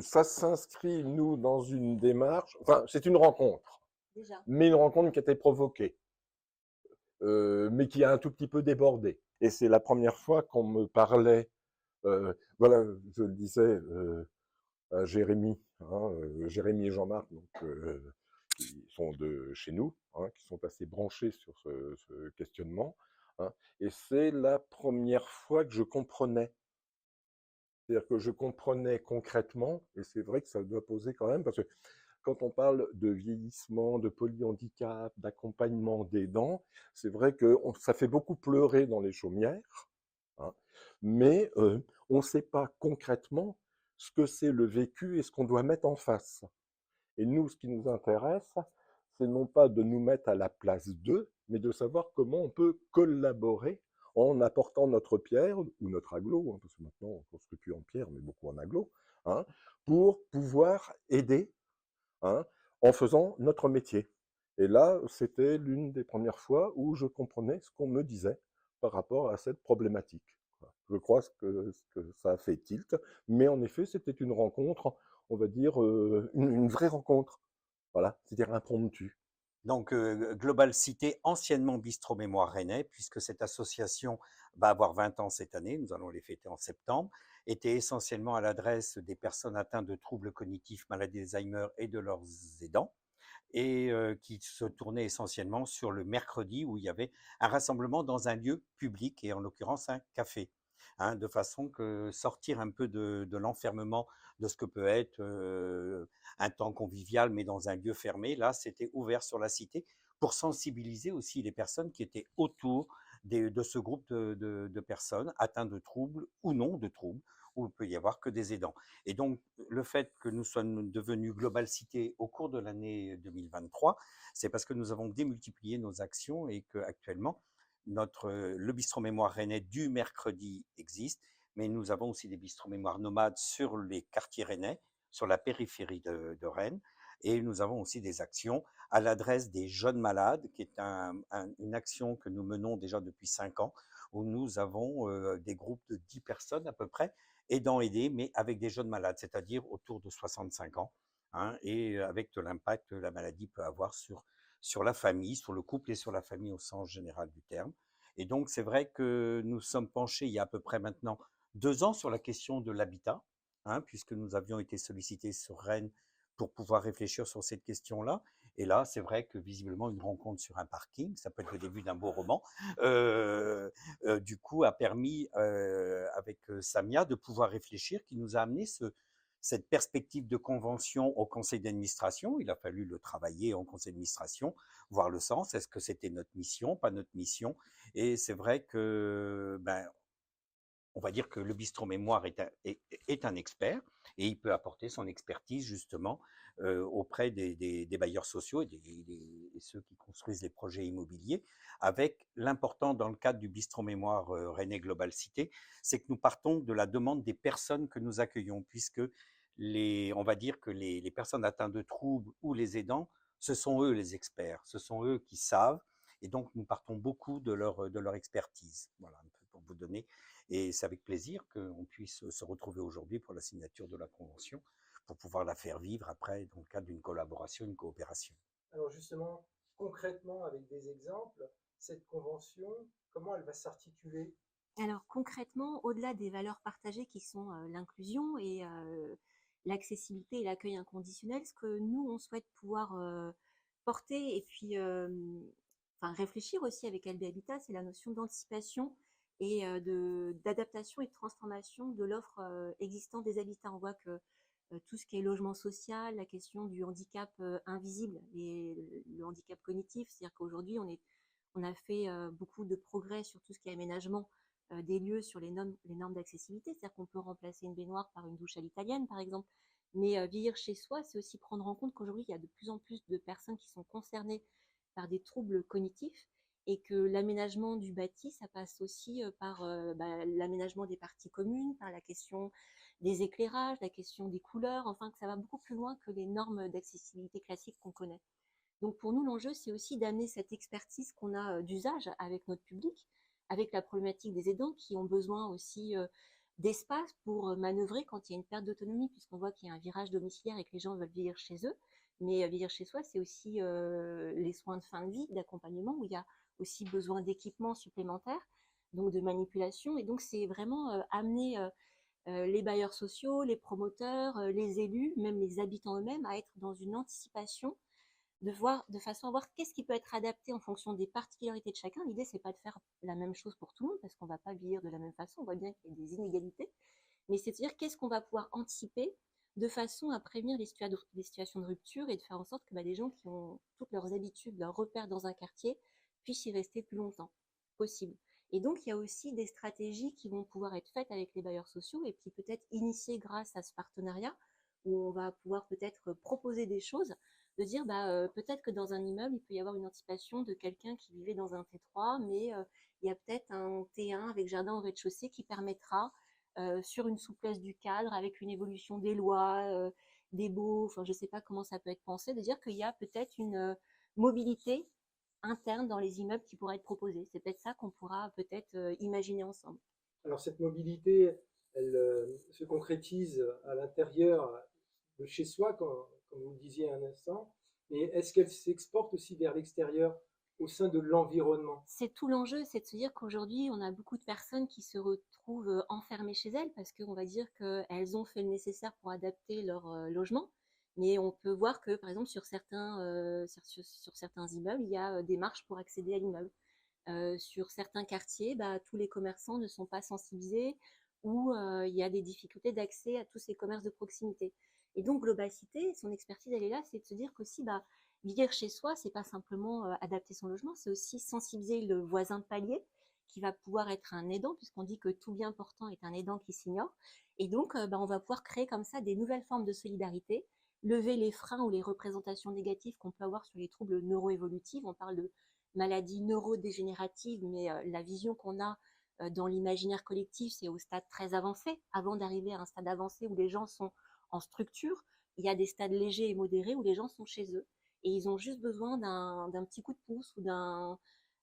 Ça s'inscrit, nous, dans une démarche, enfin, c'est une rencontre, Déjà. mais une rencontre qui a été provoquée, mais qui a un tout petit peu débordé. Et c'est la première fois qu'on me parlait, voilà, je le disais, à Jérémy, hein, Jérémy et Jean-Marc, donc, qui sont de chez nous, hein, qui sont assez branchés sur ce questionnement, hein, et c'est la première fois que je comprenais. C'est-à-dire que je comprenais concrètement, et c'est vrai que ça doit poser quand même, parce que quand on parle de vieillissement, de polyhandicap, d'accompagnement des dents, c'est vrai que ça fait beaucoup pleurer dans les chaumières, hein, mais on ne sait pas concrètement ce que c'est le vécu et ce qu'on doit mettre en face. Et nous, ce qui nous intéresse, c'est non pas de nous mettre à la place d'eux, mais de savoir comment on peut collaborer en apportant notre pierre ou notre aglo, hein, parce que maintenant on ne construit plus en pierre, mais beaucoup en aglo, hein, pour pouvoir aider, hein, en faisant notre métier. Et là, c'était l'une des premières fois où je comprenais ce qu'on me disait par rapport à cette problématique. Je crois que ça a fait tilt, mais en effet, c'était une rencontre, on va dire, une vraie rencontre. Voilà, c'est-à-dire impromptue. Donc, Global Cité, anciennement Bistrot Mémoire Rennais, puisque cette association va avoir 20 ans cette année, nous allons les fêter en septembre, était essentiellement à l'adresse des personnes atteintes de troubles cognitifs, maladie d'Alzheimer et de leurs aidants, et qui se tournait essentiellement sur le mercredi où il y avait un rassemblement dans un lieu public, et en l'occurrence un café. Hein, de façon que sortir un peu de l'enfermement de ce que peut être un temps convivial, mais dans un lieu fermé. Là, c'était ouvert sur la cité pour sensibiliser aussi les personnes qui étaient autour de ce groupe de personnes atteintes de troubles ou non de troubles, où il peut y avoir que des aidants. Et donc, le fait que nous sommes devenus Global Cité au cours de l'année 2023, c'est parce que nous avons démultiplié nos actions et que actuellement le bistrot mémoire rennais du mercredi existe, mais nous avons aussi des bistrots mémoire nomades sur les quartiers rennais, sur la périphérie de Rennes, et nous avons aussi des actions à l'adresse des jeunes malades, qui est une action que nous menons déjà depuis 5 ans, où nous avons des groupes de 10 personnes à peu près, aidant aidés, mais avec des jeunes malades, c'est-à-dire autour de 65 ans, hein, et avec de l'impact que la maladie peut avoir sur la famille, sur le couple et sur la famille au sens général du terme. Et donc, c'est vrai que nous sommes penchés il y a à peu près maintenant 2 ans sur la question de l'habitat, hein, puisque nous avions été sollicités sur Rennes pour pouvoir réfléchir sur cette question-là. Et là, c'est vrai que visiblement, une rencontre sur un parking, ça peut être le début d'un beau roman, du coup, a permis, avec Samia, de pouvoir réfléchir, qui nous a amené cette perspective de convention au conseil d'administration. Il a fallu le travailler en conseil d'administration, voir le sens. Est-ce que c'était notre mission, pas notre mission? Et c'est vrai que, ben, on va dire que le bistrot mémoire est un expert, et il peut apporter son expertise justement auprès des bailleurs sociaux et ceux qui construisent les projets immobiliers, avec l'important dans le cadre du bistrot mémoire Rennais Global Cité, c'est que nous partons de la demande des personnes que nous accueillons, puisque on va dire que les personnes atteintes de troubles ou les aidants, ce sont eux les experts, ce sont eux qui savent, et donc nous partons beaucoup de leur expertise. Voilà, un peu pour vous donner. Et c'est avec plaisir qu'on puisse se retrouver aujourd'hui pour la signature de la convention, pour pouvoir la faire vivre après dans le cadre d'une collaboration, une coopération. Alors justement, concrètement, avec des exemples, cette convention, comment elle va s'articuler? Alors concrètement, au-delà des valeurs partagées qui sont l'inclusion et l'accessibilité et l'accueil inconditionnel, ce que nous, on souhaite pouvoir porter et puis enfin, réfléchir aussi avec LB Habitat, c'est la notion d'anticipation et d'adaptation et de transformation de l'offre existante des habitats. On voit que tout ce qui est logement social, la question du handicap invisible et le handicap cognitif, c'est-à-dire qu'aujourd'hui, on a fait beaucoup de progrès sur tout ce qui est aménagement des lieux sur les normes d'accessibilité, c'est-à-dire qu'on peut remplacer une baignoire par une douche à l'italienne, par exemple. Mais vieillir chez soi, c'est aussi prendre en compte qu'aujourd'hui, il y a de plus en plus de personnes qui sont concernées par des troubles cognitifs et que l'aménagement du bâti, ça passe aussi par l'aménagement des parties communes, par la question des éclairages, la question des couleurs, enfin que ça va beaucoup plus loin que les normes d'accessibilité classiques qu'on connaît. Donc pour nous, l'enjeu, c'est aussi d'amener cette expertise qu'on a d'usage avec notre public, avec la problématique des aidants qui ont besoin aussi d'espace pour manœuvrer quand il y a une perte d'autonomie, puisqu'on voit qu'il y a un virage domiciliaire et que les gens veulent vieillir chez eux. Mais vieillir chez soi, c'est aussi les soins de fin de vie, d'accompagnement, où il y a aussi besoin d'équipements supplémentaires, donc de manipulation. Et donc, c'est vraiment amener les bailleurs sociaux, les promoteurs, les élus, même les habitants eux-mêmes, à être dans une anticipation de voir, de façon à voir qu'est-ce qui peut être adapté en fonction des particularités de chacun. L'idée, c'est pas de faire la même chose pour tout le monde, parce qu'on va pas vieillir de la même façon. On voit bien qu'il y a des inégalités, mais c'est de dire qu'est-ce qu'on va pouvoir anticiper de façon à prévenir les situations de rupture et de faire en sorte que des gens qui ont toutes leurs habitudes, leurs repères dans un quartier, puissent y rester plus longtemps possible. Et donc, il y a aussi des stratégies qui vont pouvoir être faites avec les bailleurs sociaux et puis peut-être initiées grâce à ce partenariat où on va pouvoir peut-être proposer des choses, de dire peut-être que dans un immeuble, il peut y avoir une anticipation de quelqu'un qui vivait dans un T3, mais il y a peut-être un T1 avec jardin au rez-de-chaussée qui permettra, sur une souplesse du cadre, avec une évolution des lois, des baux, enfin je ne sais pas comment ça peut être pensé, de dire qu'il y a peut-être une mobilité interne dans les immeubles qui pourrait être proposée. C'est peut-être ça qu'on pourra peut-être imaginer ensemble. Alors cette mobilité, elle se concrétise à l'intérieur de chez soi, comme vous le disiez un instant, mais est-ce qu'elle s'exporte aussi vers l'extérieur au sein de l'environnement? C'est tout l'enjeu, c'est de se dire qu'aujourd'hui, on a beaucoup de personnes qui se retrouvent enfermées chez elles parce qu'on va dire qu'elles ont fait le nécessaire pour adapter leur logement. Mais on peut voir que, par exemple, sur certains immeubles, il y a des marches pour accéder à l'immeuble. Sur certains quartiers, tous les commerçants ne sont pas sensibilisés ou il y a des difficultés d'accès à tous ces commerces de proximité. Et donc, Globacité, son expertise, elle est là, c'est de se dire qu'aussi, vieillir chez soi, c'est pas simplement adapter son logement, c'est aussi sensibiliser le voisin de palier qui va pouvoir être un aidant, puisqu'on dit que tout bien portant est un aidant qui s'ignore. Et donc, on va pouvoir créer comme ça des nouvelles formes de solidarité, lever les freins ou les représentations négatives qu'on peut avoir sur les troubles neuroévolutifs. On parle de maladies neurodégénératives, mais la vision qu'on a dans l'imaginaire collectif, c'est au stade très avancé. Avant d'arriver à un stade avancé où les gens sont en structure, il y a des stades légers et modérés où les gens sont chez eux. Et ils ont juste besoin d'un petit coup de pouce ou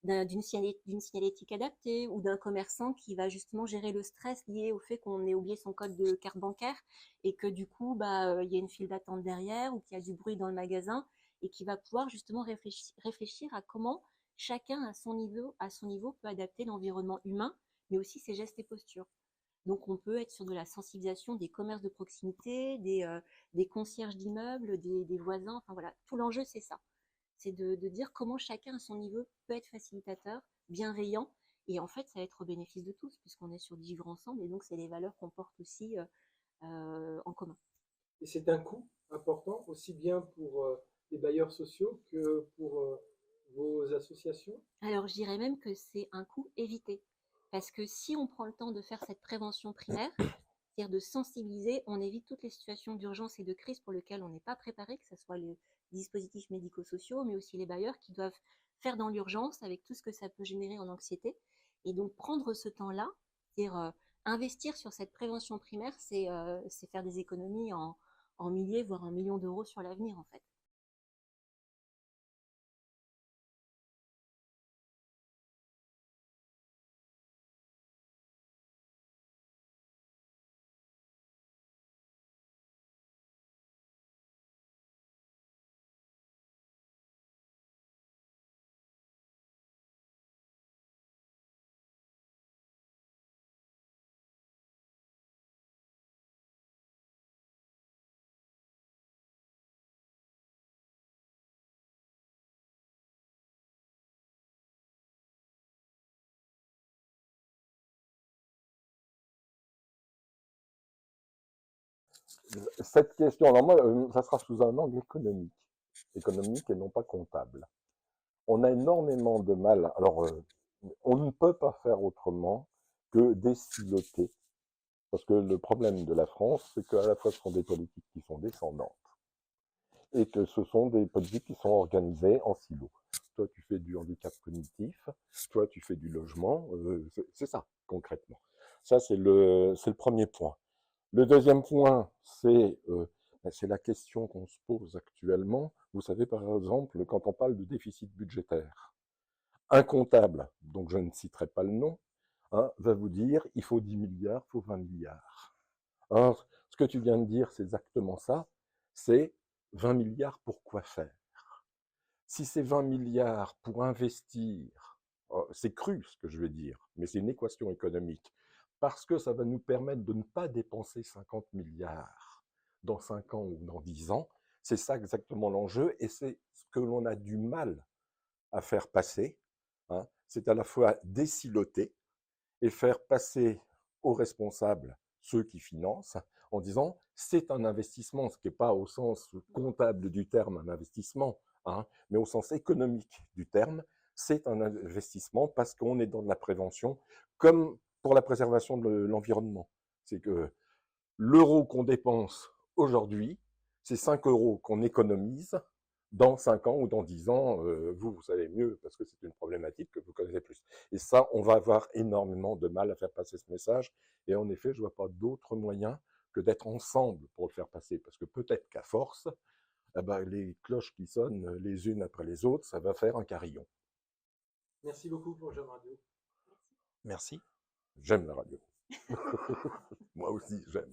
d'une signalétique adaptée ou d'un commerçant qui va justement gérer le stress lié au fait qu'on ait oublié son code de carte bancaire et que du coup, il y a une file d'attente derrière ou qu'il y a du bruit dans le magasin et qui va pouvoir justement réfléchir à comment chacun à son niveau peut adapter l'environnement humain, mais aussi ses gestes et postures. Donc on peut être sur de la sensibilisation des commerces de proximité, des concierges d'immeubles, des voisins, enfin voilà, tout l'enjeu c'est ça. C'est de dire comment chacun à son niveau peut être facilitateur, bienveillant, et en fait ça va être au bénéfice de tous, puisqu'on est sur du vivre ensemble, et donc c'est les valeurs qu'on porte aussi en commun. Et c'est un coût important, aussi bien pour les bailleurs sociaux que pour vos associations. Alors, je dirais même que c'est un coût évité. Parce que si on prend le temps de faire cette prévention primaire, c'est-à-dire de sensibiliser, on évite toutes les situations d'urgence et de crise pour lesquelles on n'est pas préparé, que ce soit les dispositifs médico-sociaux, mais aussi les bailleurs qui doivent faire dans l'urgence avec tout ce que ça peut générer en anxiété. Et donc, prendre ce temps-là, c'est-à-dire investir sur cette prévention primaire, c'est faire des économies en milliers, voire en millions d'euros sur l'avenir, en fait. Cette question, alors moi, ça sera sous un angle économique et non pas comptable. On a énormément de mal. Alors, on ne peut pas faire autrement que déciloter. Parce que le problème de la France, c'est qu'à la fois ce sont des politiques qui sont descendantes et que ce sont des politiques qui sont organisées en silos. Toi, tu fais du handicap cognitif, toi, tu fais du logement, c'est ça, concrètement. Ça, c'est le premier point. Le deuxième point, c'est la question qu'on se pose actuellement. Vous savez, par exemple, quand on parle de déficit budgétaire, un comptable, donc je ne citerai pas le nom, hein, va vous dire, il faut 10 milliards, il faut 20 milliards. Or, ce que tu viens de dire, c'est exactement ça, c'est 20 milliards pour quoi faire? Si c'est 20 milliards pour investir, c'est cru ce que je vais dire, mais c'est une équation économique, parce que ça va nous permettre de ne pas dépenser 50 milliards dans 5 ans ou dans 10 ans, c'est ça exactement l'enjeu, et c'est ce que l'on a du mal à faire passer, hein. C'est à la fois déciloter et faire passer aux responsables ceux qui financent en disant c'est un investissement, ce qui n'est pas au sens comptable du terme un investissement, hein, mais au sens économique du terme, c'est un investissement parce qu'on est dans de la prévention comme pour la préservation de l'environnement. C'est que l'euro qu'on dépense aujourd'hui, c'est 5 euros qu'on économise dans 5 ans ou dans 10 ans, vous savez mieux parce que c'est une problématique que vous connaissez plus. Et ça, on va avoir énormément de mal à faire passer ce message. Et en effet, je ne vois pas d'autre moyen que d'être ensemble pour le faire passer. Parce que peut-être qu'à force, eh ben, les cloches qui sonnent les unes après les autres, ça va faire un carillon. Merci beaucoup pour Jeune Radio. Merci. J'aime la radio. Moi aussi, j'aime.